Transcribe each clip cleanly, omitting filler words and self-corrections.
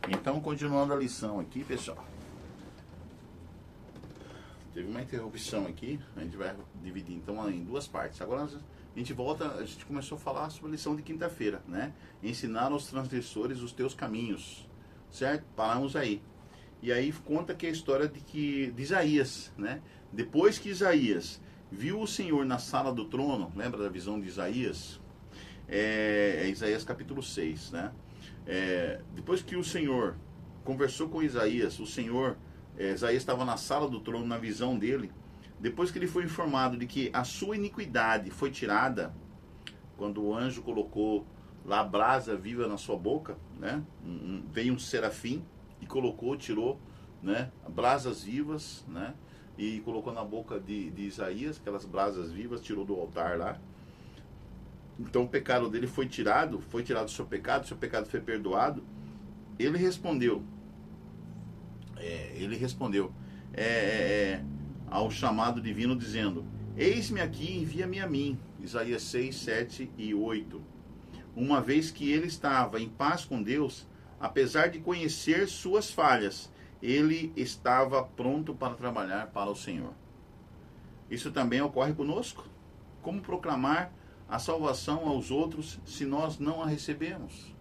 Então, continuando a lição aqui, pessoal. Teve uma interrupção aqui, a gente vai dividir então em duas partes. Agora a gente volta, a gente começou a falar sobre a lição de quinta-feira, né? Ensinar aos transgressores os teus caminhos, certo? Paramos aí. E aí conta que a história de Isaías, né? Depois que Isaías viu o Senhor na sala do trono, lembra da visão de Isaías? É Isaías capítulo 6, né? Depois que o Senhor conversou com Isaías, Isaías estava na sala do trono, na visão dele. Depois que ele foi informado de que a sua iniquidade foi tirada, quando o anjo colocou lá a brasa viva na sua boca, né? Veio um serafim e tirou, né? Brasas vivas, né? E colocou na boca de Isaías, aquelas brasas vivas, tirou do altar lá. Então o pecado dele foi tirado o seu pecado foi perdoado. Ele respondeu ao chamado divino, dizendo: eis-me aqui, envia-me a mim. Isaías 6, 7 e 8. Uma vez que ele estava em paz com Deus, apesar de conhecer suas falhas, ele estava pronto para trabalhar para o Senhor. Isso também ocorre conosco. Como proclamar a salvação aos outros se nós não a recebemos?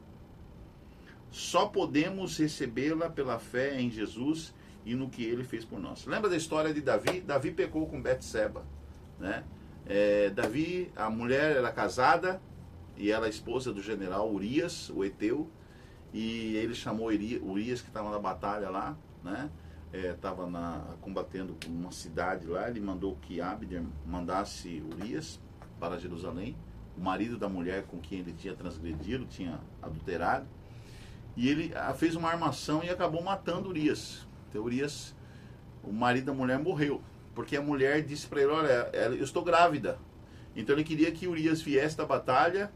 Só podemos recebê-la pela fé em Jesus e no que ele fez por nós. Lembra da história de Davi? Davi pecou com Betseba, né? Davi, a mulher era casada e ela é esposa do general Urias, o Eteu, e ele chamou Urias, que estava na batalha lá, né? Estava combatendo uma cidade lá. Ele mandou que Abner mandasse Urias para Jerusalém, o marido da mulher com quem ele tinha transgredido, tinha adulterado, e ele fez uma armação e acabou matando Urias. Então Urias, o marido da mulher, morreu, porque a mulher disse para ele: olha, eu estou grávida. Então ele queria que Urias viesse da batalha,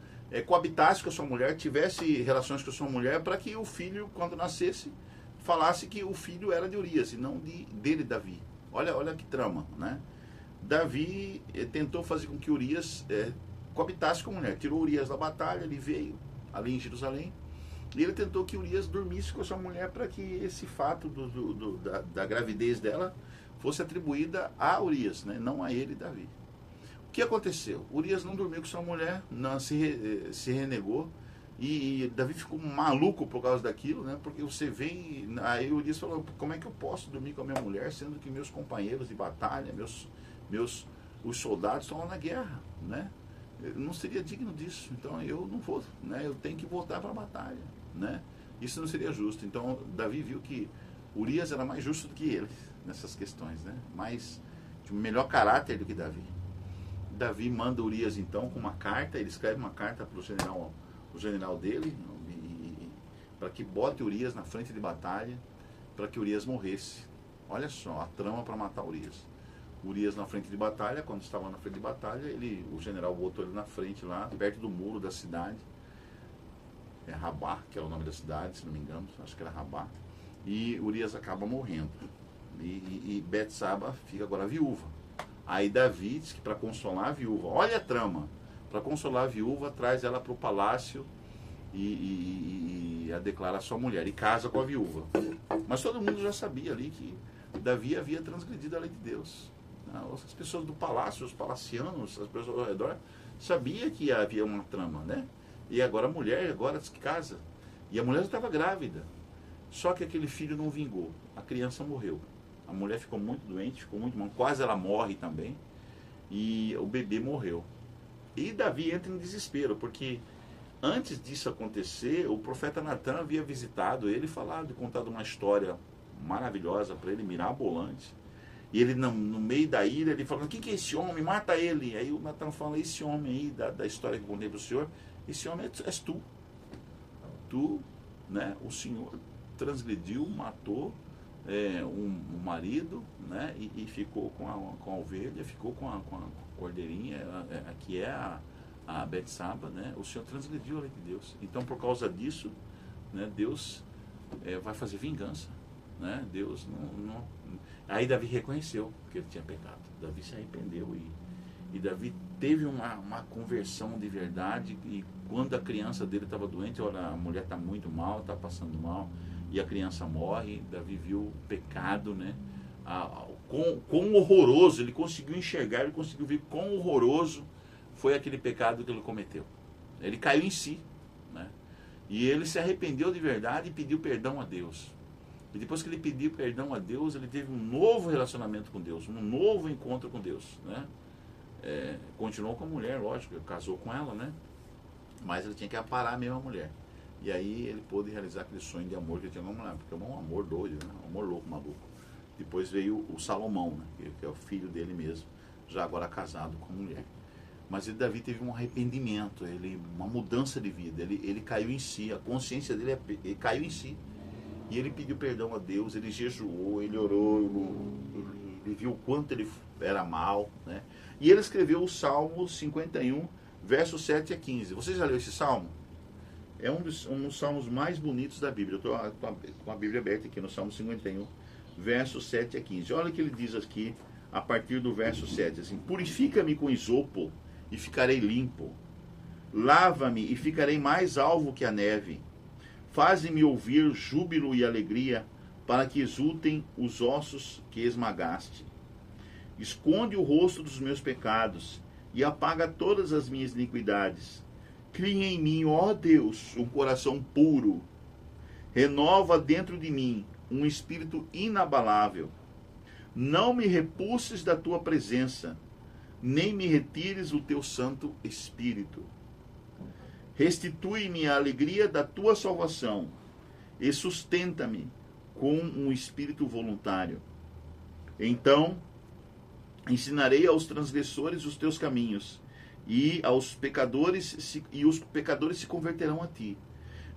coabitasse com a sua mulher, tivesse relações com a sua mulher, para que o filho, quando nascesse, falasse que o filho era de Urias e não dele, Davi. Olha que trama, né? Davi tentou fazer com que Urias coabitasse com a mulher. Tirou Urias da batalha, ele veio ali em Jerusalém, e ele tentou que Urias dormisse com a sua mulher, para que esse fato da gravidez dela fosse atribuída a Urias, né? Não a ele, Davi. O que aconteceu? Urias não dormiu com sua mulher, não se renegou, e Davi ficou maluco por causa daquilo, né? Porque você vem, aí Urias falou: como é que eu posso dormir com a minha mulher, sendo que meus companheiros de batalha, os soldados estão lá na guerra, né? Eu não seria digno disso, então eu não vou, né? Eu tenho que voltar para a batalha, né? Isso não seria justo. Então Davi viu que Urias era mais justo do que ele nessas questões, né? Mais de melhor caráter do que Davi. Davi manda Urias então com uma carta. Ele escreve uma carta para o general dele, para que bote Urias na frente de batalha, para que Urias morresse. Olha só a trama para matar Urias. Urias na frente de batalha. Quando estava na frente de batalha, o general botou ele na frente lá, perto do muro da cidade. Rabá, que é o nome da cidade, se não me engano, acho que era Rabá. E Urias acaba morrendo. E Betseba fica agora viúva. Aí Davi diz que para consolar a viúva, olha a trama, para consolar a viúva, traz ela para o palácio e a declara sua mulher, e casa com a viúva. Mas todo mundo já sabia ali que Davi havia transgredido a lei de Deus. As pessoas do palácio, os palacianos, as pessoas ao redor, sabiam que havia uma trama, né? E agora a mulher se casa. E a mulher estava grávida. Só que aquele filho não vingou. A criança morreu. A mulher ficou muito doente, ficou muito mal. Quase ela morre também. E o bebê morreu. E Davi entra em desespero, porque antes disso acontecer, o profeta Natan havia visitado ele, contado uma história maravilhosa para ele, mirabolante. E ele, no meio da ira, ele falando: quem que é esse homem? Mata ele. Aí o Natan fala: esse homem aí, da história que eu contei para o senhor, esse homem és tu. Tu, né, o senhor transgrediu, matou um marido, né, e ficou com a ovelha, ficou com a cordeirinha, que é a Betseba, né? O senhor transgrediu a lei de Deus. Então, por causa disso, né, Deus vai fazer vingança, né? Deus não... Aí Davi reconheceu que ele tinha pecado. Davi se arrependeu e Davi teve uma conversão de verdade. E quando a criança dele estava doente: olha, a mulher está muito mal, está passando mal, e a criança morre. Davi viu o pecado, né? Quão horroroso, ele conseguiu enxergar, ele conseguiu ver quão horroroso foi aquele pecado que ele cometeu. Ele caiu em si, né? E ele se arrependeu de verdade e pediu perdão a Deus. E depois que ele pediu perdão a Deus, ele teve um novo relacionamento com Deus, um novo encontro com Deus, né? Continuou com a mulher, lógico, casou com ela, né? Mas ele tinha que aparar a mesma mulher. E aí ele pôde realizar aquele sonho de amor que ele tinha com a mulher, porque é um amor doido, né? Um amor louco, maluco. Depois veio o Salomão, né? Que é o filho dele mesmo, já agora casado com a mulher. Mas Davi teve um arrependimento, uma mudança de vida, ele caiu em si, a consciência dele ele caiu em si. E ele pediu perdão a Deus, ele jejuou, ele orou, ele viu o quanto ele era mal, né? E ele escreveu o Salmo 51, versos 7 a 15. Você já leu esse salmo? É um dos salmos mais bonitos da Bíblia. Eu estou com a Bíblia aberta aqui no Salmo 51, versos 7 a 15. Olha o que ele diz aqui, a partir do verso 7. Assim, purifica-me com isopo e ficarei limpo. Lava-me e ficarei mais alvo que a neve. Faze-me ouvir júbilo e alegria, para que exultem os ossos que esmagaste. Esconde o rosto dos meus pecados e apaga todas as minhas iniquidades. Cria em mim, ó Deus, um coração puro. Renova dentro de mim um espírito inabalável. Não me repulses da tua presença, nem me retires o teu Santo Espírito. Restitui-me a alegria da tua salvação e sustenta-me com um espírito voluntário. Então ensinarei aos transgressores os teus caminhos, e os pecadores se converterão a ti.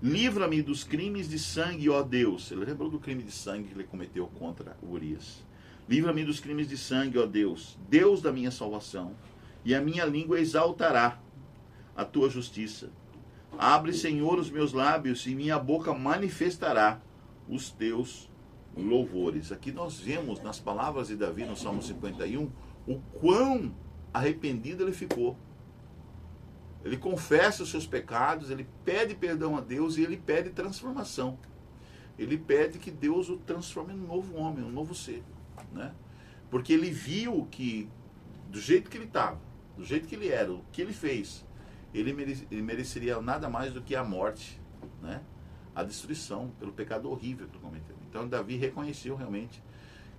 Livra-me dos crimes de sangue, ó Deus. Ele lembrou do crime de sangue que ele cometeu contra Urias. Livra-me dos crimes de sangue, ó Deus, Deus da minha salvação, e a minha língua exaltará a tua justiça. Abre, Senhor, os meus lábios, e minha boca manifestará os teus louvores. Aqui nós vemos nas palavras de Davi no Salmo 51 o quão arrependido ele ficou. Ele confessa os seus pecados, ele pede perdão a Deus e ele pede transformação. Ele pede que Deus o transforme num novo homem, um novo ser, né? Porque ele viu que do jeito que ele estava, do jeito que ele era, o que ele fez, ele mereceria nada mais do que a morte, né? A destruição pelo pecado horrível que ele cometeu. Então Davi reconheceu realmente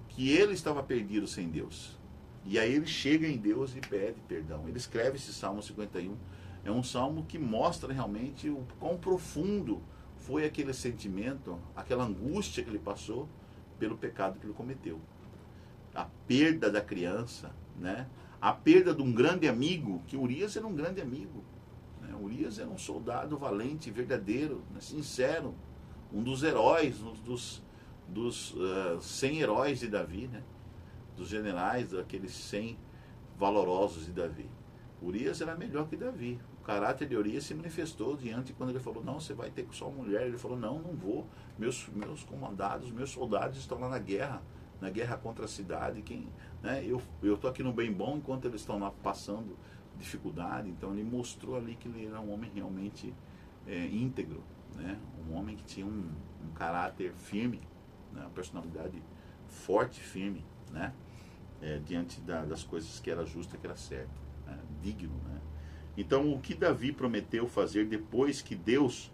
que ele estava perdido sem Deus. E aí ele chega em Deus e pede perdão. Ele escreve esse Salmo 51. É um salmo que mostra realmente o quão profundo foi aquele sentimento, aquela angústia que ele passou pelo pecado que ele cometeu. A perda da criança, né? A perda de um grande amigo, que Urias era um grande amigo. Urias era um soldado valente, verdadeiro, né, sincero, um dos heróis, dos 100 heróis de Davi, né, dos generais, daqueles 100 valorosos de Davi. Urias era melhor que Davi. O caráter de Urias se manifestou diante quando ele falou, não, você vai ter só uma mulher. Ele falou, não vou, meus comandados, meus soldados estão lá na guerra contra a cidade. Eu estou aqui no bem bom enquanto eles estão lá passando dificuldade. Então ele mostrou ali que ele era um homem realmente íntegro, né? Um homem que tinha um caráter firme, né? Uma personalidade forte, firme, né? Diante das coisas que era justa, que era certa, né? Digno, né? Então o que Davi prometeu fazer depois que Deus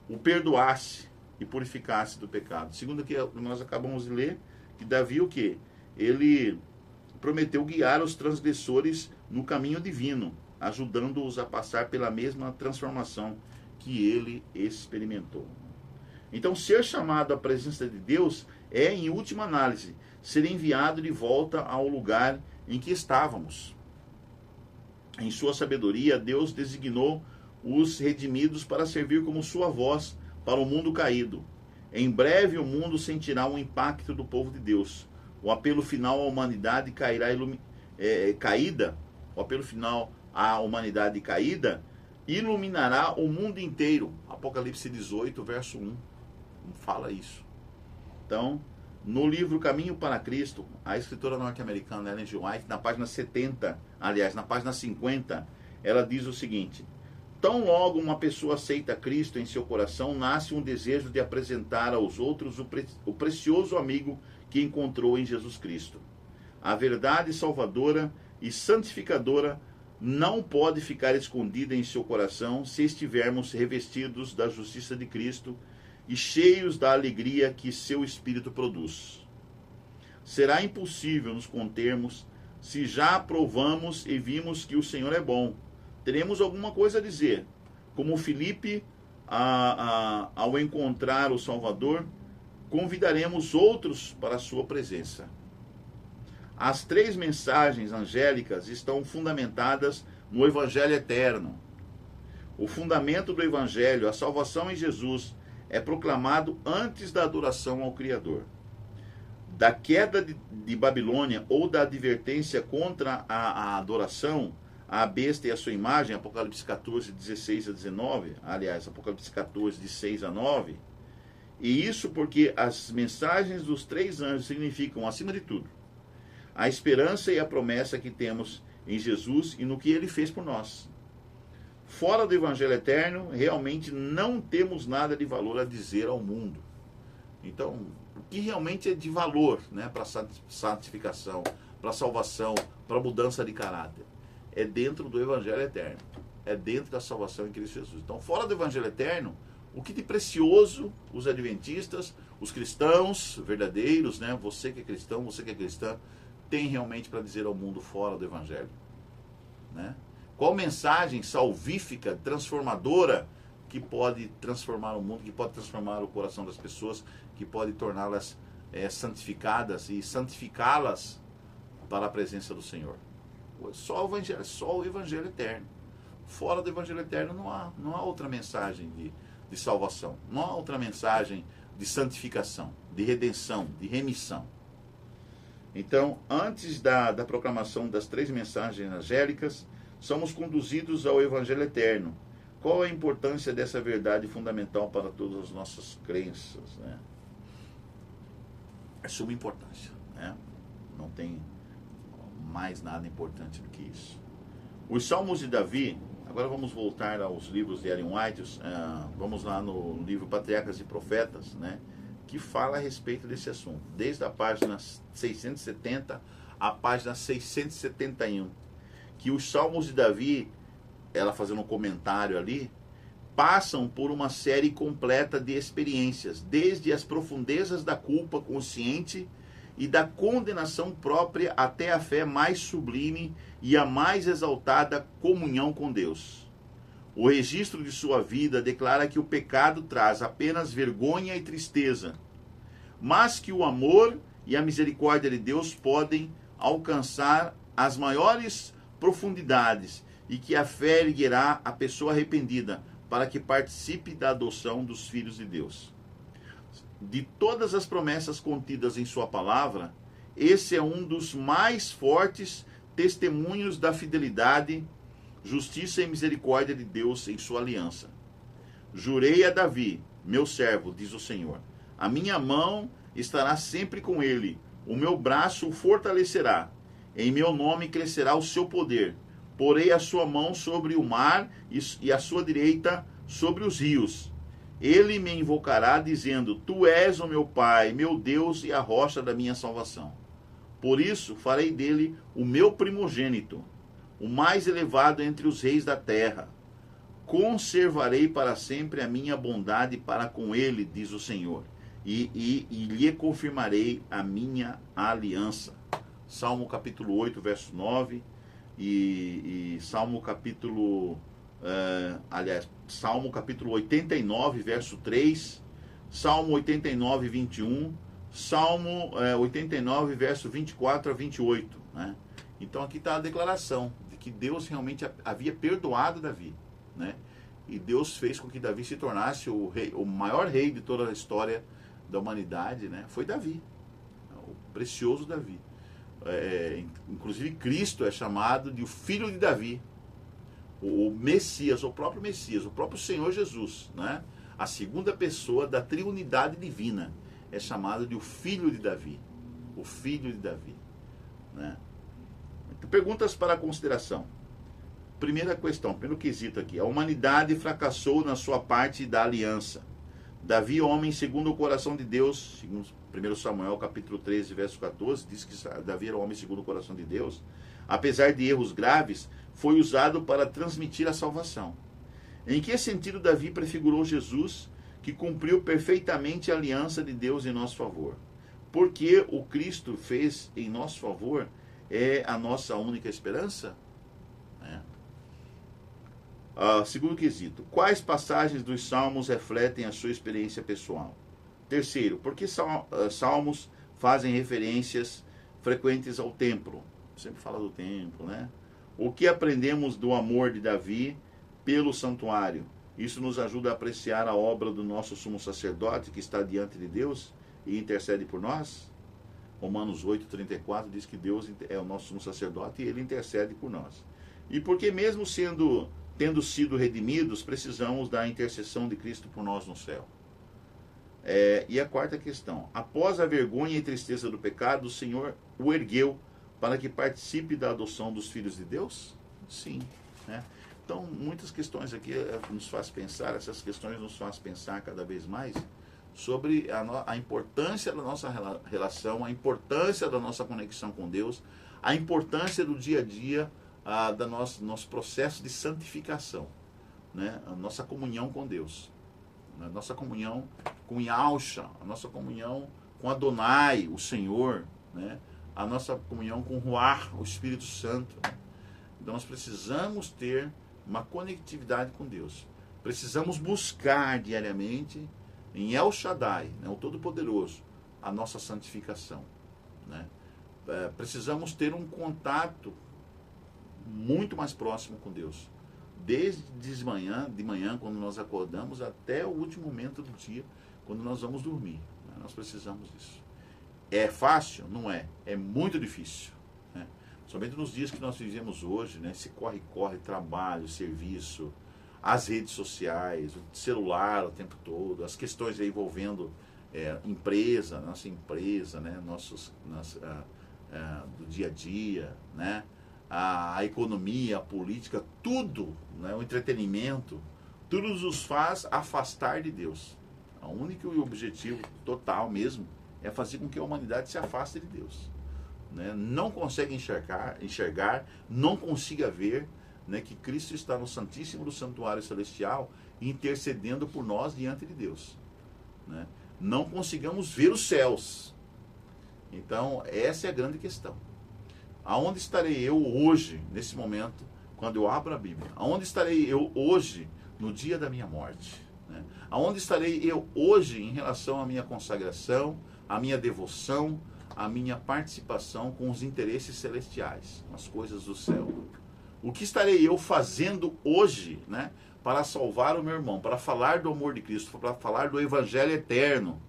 o perdoasse e purificasse do pecado? Segundo o que nós acabamos de ler, que Davi o quê? Ele prometeu guiar os transgressores no caminho divino, ajudando-os a passar pela mesma transformação que ele experimentou. Então, ser chamado à presença de Deus é, em última análise, ser enviado de volta ao lugar em que estávamos. Em sua sabedoria, Deus designou os redimidos para servir como sua voz para o mundo caído. Em breve, o mundo sentirá o impacto do povo de Deus. O apelo final à humanidade o apelo final à humanidade caída iluminará o mundo inteiro. Apocalipse 18, verso 1, fala isso. Então, no livro Caminho para Cristo, a escritora norte-americana Ellen G. White, na página 70, aliás, na página 50, ela diz o seguinte: Tão logo uma pessoa aceita Cristo em seu coração, nasce um desejo de apresentar aos outros o precioso amigo que encontrou em Jesus Cristo. A verdade salvadora e santificadora não pode ficar escondida em seu coração se estivermos revestidos da justiça de Cristo e cheios da alegria que seu Espírito produz. Será impossível nos contermos se já provamos e vimos que o Senhor é bom. Teremos alguma coisa a dizer. Como Filipe, ao encontrar o Salvador, convidaremos outros para a sua presença. As 3 mensagens angélicas estão fundamentadas no Evangelho eterno. O fundamento do Evangelho, a salvação em Jesus, é proclamado antes da adoração ao Criador. Da queda de Babilônia ou da advertência contra a adoração à besta e a sua imagem, Apocalipse 14, 16 a 19, aliás, Apocalipse 14, de 6 a 9, e isso porque as mensagens dos 3 anjos significam, acima de tudo, a esperança e a promessa que temos em Jesus e no que Ele fez por nós. Fora do Evangelho eterno, realmente não temos nada de valor a dizer ao mundo. Então, o que realmente é de valor, né, para a santificação, para a salvação, para a mudança de caráter? É dentro do Evangelho eterno. É dentro da salvação em Cristo Jesus. Então, fora do Evangelho eterno, o que de precioso os adventistas, os cristãos verdadeiros, né, você que é cristão, você que é cristã, tem realmente para dizer ao mundo fora do Evangelho? Né? Qual mensagem salvífica, transformadora, que pode transformar o mundo, que pode transformar o coração das pessoas, que pode torná-las santificadas e santificá-las para a presença do Senhor? Só o Evangelho eterno. Fora do Evangelho eterno não há outra mensagem de salvação, não há outra mensagem de santificação, de redenção, de remissão. Então, antes da proclamação das 3 mensagens angélicas, somos conduzidos ao Evangelho eterno. Qual a importância dessa verdade fundamental para todas as nossas crenças? Né? É suma importância. Né? Não tem mais nada importante do que isso. Os Salmos de Davi, agora vamos voltar aos livros de Ellen White, vamos lá no livro Patriarcas e Profetas, né? Que fala a respeito desse assunto, desde a página 670 à página 671, que os Salmos de Davi, ela fazendo um comentário ali, passam por uma série completa de experiências, desde as profundezas da culpa consciente e da condenação própria até a fé mais sublime e a mais exaltada comunhão com Deus. O registro de sua vida declara que o pecado traz apenas vergonha e tristeza, mas que o amor e a misericórdia de Deus podem alcançar as maiores profundidades e que a fé erguerá a pessoa arrependida para que participe da adoção dos filhos de Deus. De todas as promessas contidas em sua palavra, esse é um dos mais fortes testemunhos da fidelidade, justiça e misericórdia de Deus em sua aliança. Jurei a Davi, meu servo, diz o Senhor, a minha mão estará sempre com ele, o meu braço o fortalecerá, em meu nome crescerá o seu poder, porei a sua mão sobre o mar e a sua direita sobre os rios. Ele me invocará dizendo, tu és o meu Pai, meu Deus e a rocha da minha salvação. Por isso farei dele o meu primogênito, o mais elevado entre os reis da terra. Conservarei para sempre a minha bondade para com ele, diz o Senhor, e lhe confirmarei a minha aliança. Salmo capítulo 8, verso 9, e Salmo capítulo... Salmo capítulo 89, verso 3, Salmo 89, 21, Salmo 89, verso 24 a 28. Né? Então aqui está a declaração de que Deus realmente havia perdoado Davi. Né? E Deus fez com que Davi se tornasse o maior rei de toda a história da humanidade. Né? Foi Davi, o precioso Davi. Inclusive Cristo é chamado de o filho de Davi. O Messias, o próprio Messias, o próprio Senhor Jesus, né? A segunda pessoa da triunidade divina, é chamado de o Filho de Davi. O Filho de Davi. Né? Então, perguntas para consideração. primeira questão, primeiro quesito aqui. A humanidade fracassou na sua parte da aliança. Davi, homem segundo o coração de Deus, segundo 1 Samuel capítulo 13, verso 14, diz que Davi era homem segundo o coração de Deus. Apesar de erros graves, foi usado para transmitir a salvação. Em que sentido Davi prefigurou Jesus, que cumpriu perfeitamente a aliança de Deus em nosso favor? Porque o Cristo fez em nosso favor é a nossa única esperança? Segundo quesito, quais passagens dos Salmos refletem a sua experiência pessoal? Terceiro, por que Salmos fazem referências frequentes ao templo? Sempre fala do templo, né? O que aprendemos do amor de Davi pelo santuário? Isso nos ajuda a apreciar a obra do nosso sumo sacerdote que está diante de Deus e intercede por nós? Romanos 8,34 diz que Deus é o nosso sumo sacerdote e ele intercede por nós. E porque mesmo tendo sido redimidos, precisamos da intercessão de Cristo por nós no céu. E a quarta questão. Após a vergonha e tristeza do pecado, o Senhor o ergueu para que participe da adoção dos filhos de Deus? Sim. Né? Então, muitas questões aqui nos faz pensar, essas questões nos fazem pensar cada vez mais sobre a importância da nossa relação, a importância da nossa conexão com Deus, a importância do dia a dia do nosso processo de santificação, né? A nossa comunhão com Deus, a nossa comunhão com Yahshua, a nossa comunhão com Adonai, o Senhor, né? A nossa comunhão com Ruach, o Espírito Santo. Então nós precisamos ter uma conectividade com Deus. Precisamos buscar diariamente em El Shaddai, né, o Todo-Poderoso, a nossa santificação. Né? Precisamos ter um contato muito mais próximo com Deus. Desde de manhã, quando nós acordamos, até o último momento do dia, quando nós vamos dormir. Né? Nós precisamos disso. É fácil? Não é. É muito difícil. Né? Somente nos dias que nós vivemos hoje, né? Esse corre-corre, trabalho, serviço, as redes sociais, o celular o tempo todo, as questões envolvendo nossa empresa, né? Do dia a dia, né? A economia, a política, tudo, né? O entretenimento, tudo nos faz afastar de Deus. O único objetivo total mesmo é fazer com que a humanidade se afaste de Deus. Né? Não consegue enxergar, não consiga ver, né, que Cristo está no Santíssimo do Santuário Celestial intercedendo por nós diante de Deus. Né? Não consigamos ver os céus. Então, essa é a grande questão. Aonde estarei eu hoje, nesse momento, quando eu abro a Bíblia? Aonde estarei eu hoje, no dia da minha morte? Né? Aonde estarei eu hoje em relação à minha consagração, à minha devoção, à minha participação com os interesses celestiais, as coisas do céu? O que estarei eu fazendo hoje, né, para salvar o meu irmão, para falar do amor de Cristo, para falar do Evangelho eterno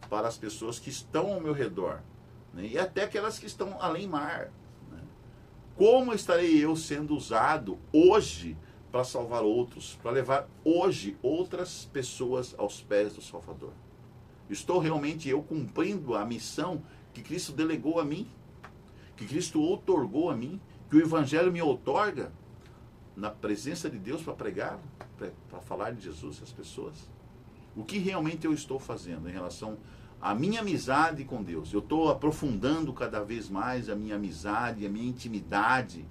para as pessoas que estão ao meu redor, né, e até aquelas que estão além mar? Né? Como estarei eu sendo usado hoje para salvar outros, para levar hoje outras pessoas aos pés do Salvador? Estou realmente eu cumprindo a missão que Cristo delegou a mim, que Cristo outorgou a mim, que o Evangelho me outorga na presença de Deus para pregar, para falar de Jesus às pessoas? O que realmente eu estou fazendo em relação à minha amizade com Deus? Eu estou aprofundando cada vez mais a minha amizade, a minha intimidade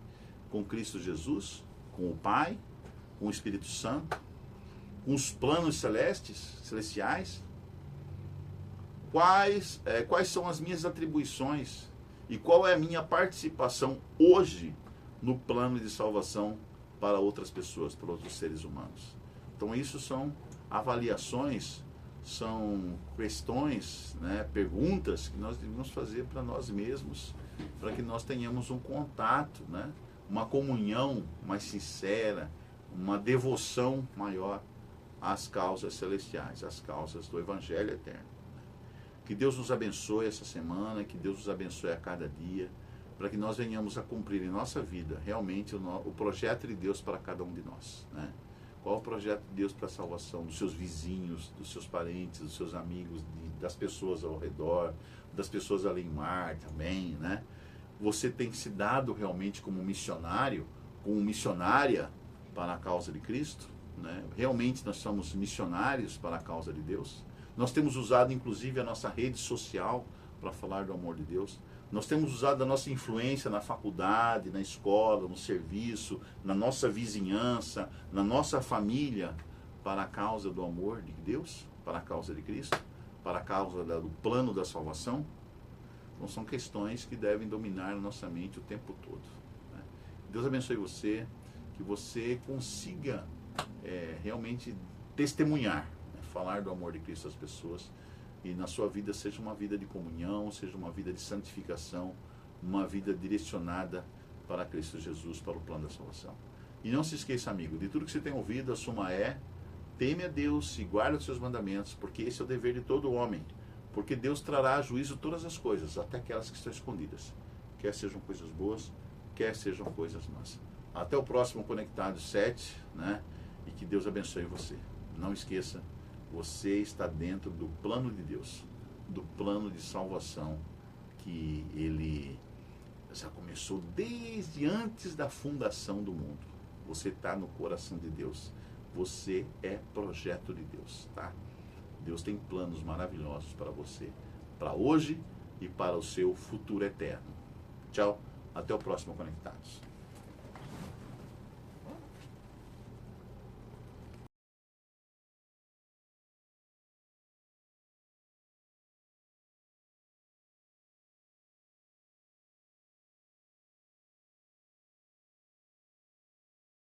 com Cristo Jesus, com o Pai, com o Espírito Santo, com os planos celestiais? Quais são as minhas atribuições e qual é a minha participação hoje no plano de salvação para outras pessoas, para outros seres humanos? Então isso são avaliações, são questões, né, perguntas que nós devemos fazer para nós mesmos, para que nós tenhamos um contato, né, uma comunhão mais sincera, uma devoção maior às causas celestiais, às causas do Evangelho eterno. Que Deus nos abençoe essa semana, que Deus nos abençoe a cada dia, para que nós venhamos a cumprir em nossa vida realmente o projeto de Deus para cada um de nós. Né? Qual o projeto de Deus para a salvação dos seus vizinhos, dos seus parentes, dos seus amigos, das pessoas ao redor, das pessoas além mar também, né? Você tem se dado realmente como missionário como missionária para a causa de Cristo, né? Realmente nós somos missionários para a causa de Deus. Nós temos usado inclusive a nossa rede social para falar do amor de Deus. Nós temos usado a nossa influência na faculdade, na escola, no serviço, na nossa vizinhança, na nossa família, para a causa do amor de Deus, para a causa de Cristo, para a causa do plano da salvação. Então são questões que devem dominar a nossa mente o tempo todo, né? Deus abençoe você, que você consiga realmente testemunhar, né? Falar do amor de Cristo às pessoas, e na sua vida seja uma vida de comunhão, seja uma vida de santificação, uma vida direcionada para Cristo Jesus, para o plano da salvação. E não se esqueça, amigo, de tudo que você tem ouvido, a suma é: teme a Deus e guarda os seus mandamentos, porque esse é o dever de todo homem. Porque Deus trará a juízo todas as coisas, até aquelas que estão escondidas. Quer sejam coisas boas, quer sejam coisas más. Até o próximo Conectados 7, né? E que Deus abençoe você. Não esqueça, você está dentro do plano de Deus, do plano de salvação, que Ele já começou desde antes da fundação do mundo. Você está no coração de Deus. Você é projeto de Deus, tá? Deus tem planos maravilhosos para você, para hoje e para o seu futuro eterno. Tchau, até o próximo Conectados.